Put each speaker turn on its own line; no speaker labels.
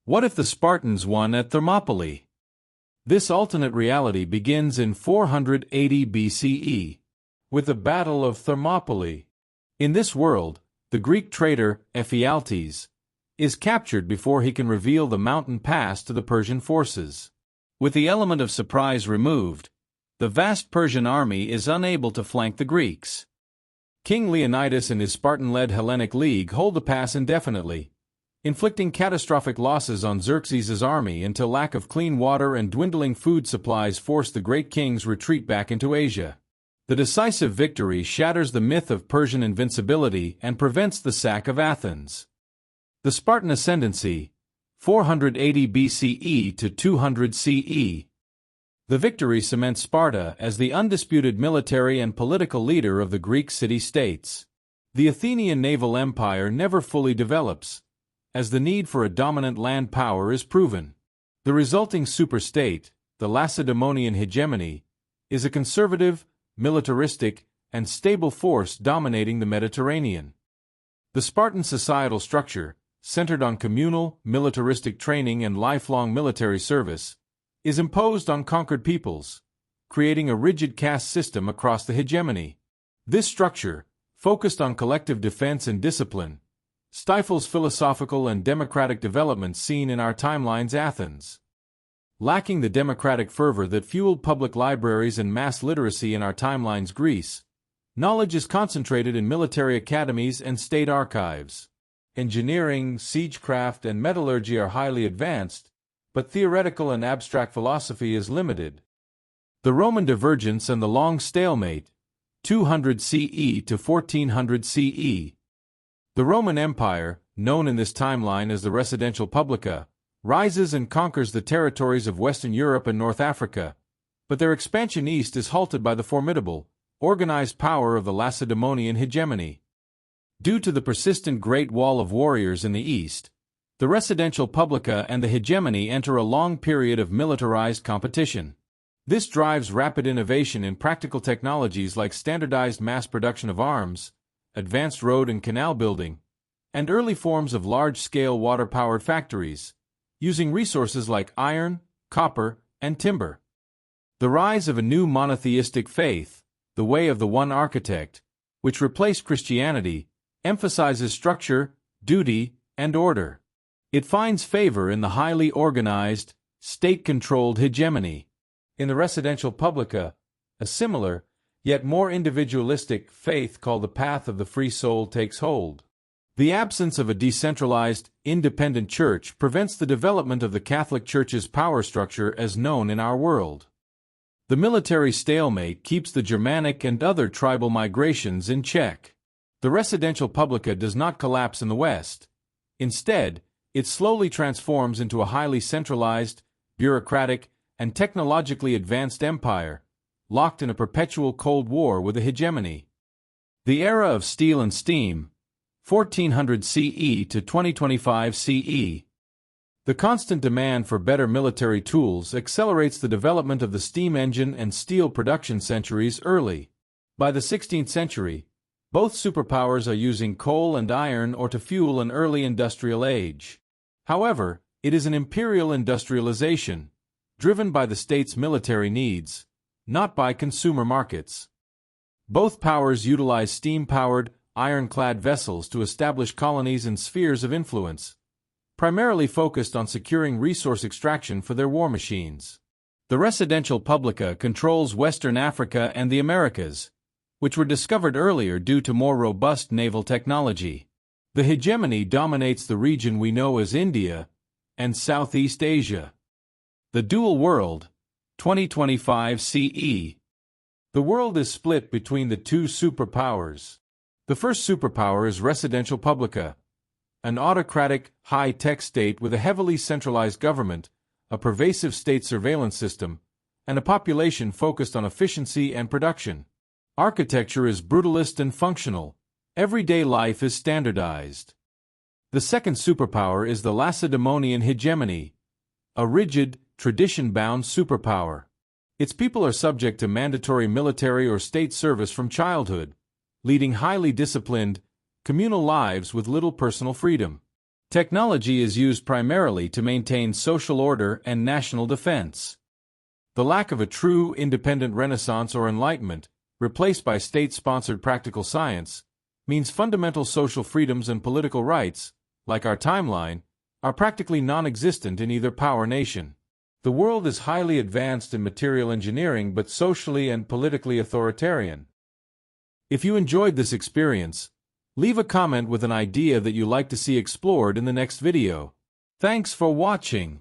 What if the Spartans won at Thermopylae? This alternate reality begins in 480 BCE, with the Battle of Thermopylae. In this world, the Greek traitor, Ephialtes, is captured before he can reveal the mountain pass to the Persian forces. With the element of surprise removed, the vast Persian army is unable to flank the Greeks. King Leonidas and his Spartan-led Hellenic League hold the pass indefinitely, inflicting catastrophic losses on Xerxes' army until lack of clean water and dwindling food supplies force the great king's retreat back into Asia. The decisive victory shatters the myth of Persian invincibility and prevents the sack of Athens. The Spartan ascendancy, 480 BCE to 200 CE. The victory cements Sparta as the undisputed military and political leader of the Greek city-states. The Athenian naval empire never fully develops, as the need for a dominant land power is proven. The resulting superstate, the Lacedaemonian hegemony, is a conservative, militaristic, and stable force dominating the Mediterranean. The Spartan societal structure, centered on communal, militaristic training and lifelong military service, is imposed on conquered peoples, creating a rigid caste system across the hegemony. This structure, focused on collective defense and discipline, stifles philosophical and democratic developments seen in our timeline's Athens. Lacking the democratic fervor that fueled public libraries and mass literacy in our timeline's Greece, knowledge is concentrated in military academies and state archives. Engineering, siegecraft, and metallurgy are highly advanced, but theoretical and abstract philosophy is limited. The Roman divergence and the long stalemate, 200 CE to 1400 CE. The Roman Empire, known in this timeline as the Residential Publica, rises and conquers the territories of Western Europe and North Africa, but their expansion east is halted by the formidable, organized power of the Lacedaemonian hegemony. Due to the persistent Great Wall of warriors in the east, the Residential Publica and the hegemony enter a long period of militarized competition. This drives rapid innovation in practical technologies like standardized mass production of arms, advanced road and canal building, and early forms of large-scale water-powered factories, using resources like iron, copper, and timber. The rise of a new monotheistic faith, the way of the one architect, which replaced Christianity, emphasizes structure, duty, and order. It finds favor in the highly organized, state-controlled hegemony. In the Residential Publica, a similar, yet more individualistic, faith called the path of the free soul takes hold. The absence of a decentralized, independent church prevents the development of the Catholic Church's power structure as known in our world. The military stalemate keeps the Germanic and other tribal migrations in check. The Residential Publica does not collapse in the West. Instead, it slowly transforms into a highly centralized, bureaucratic, and technologically advanced empire, locked in a perpetual Cold War with a hegemony. The era of steel and steam, 1400 CE to 2025 CE. The constant demand for better military tools accelerates the development of the steam engine and steel production centuries early. By the 16th century, both superpowers are using coal and iron ore to fuel an early industrial age. However, it is an imperial industrialization, driven by the state's military needs, not by consumer markets. Both powers utilize steam-powered, ironclad vessels to establish colonies and spheres of influence, primarily focused on securing resource extraction for their war machines. The Residential Publica controls Western Africa and the Americas, which were discovered earlier due to more robust naval technology. The hegemony dominates the region we know as India and Southeast Asia. The Dual World, 2025 CE. The world is split between the two superpowers. The first superpower is Residential Publica, an autocratic, high-tech state with a heavily centralized government, a pervasive state surveillance system, and a population focused on efficiency and production. Architecture is brutalist and functional. Everyday life is standardized. The second superpower is the Lacedaemonian hegemony, a rigid, tradition-bound superpower. Its people are subject to mandatory military or state service from childhood, leading highly disciplined, communal lives with little personal freedom. Technology is used primarily to maintain social order and national defense. The lack of a true independent Renaissance or Enlightenment, replaced by state-sponsored practical science, means fundamental social freedoms and political rights, like our timeline, are practically non-existent in either power nation. The world is highly advanced in material engineering but socially and politically authoritarian. If you enjoyed this experience, leave a comment with an idea that you'd like to see explored in the next video. Thanks for watching.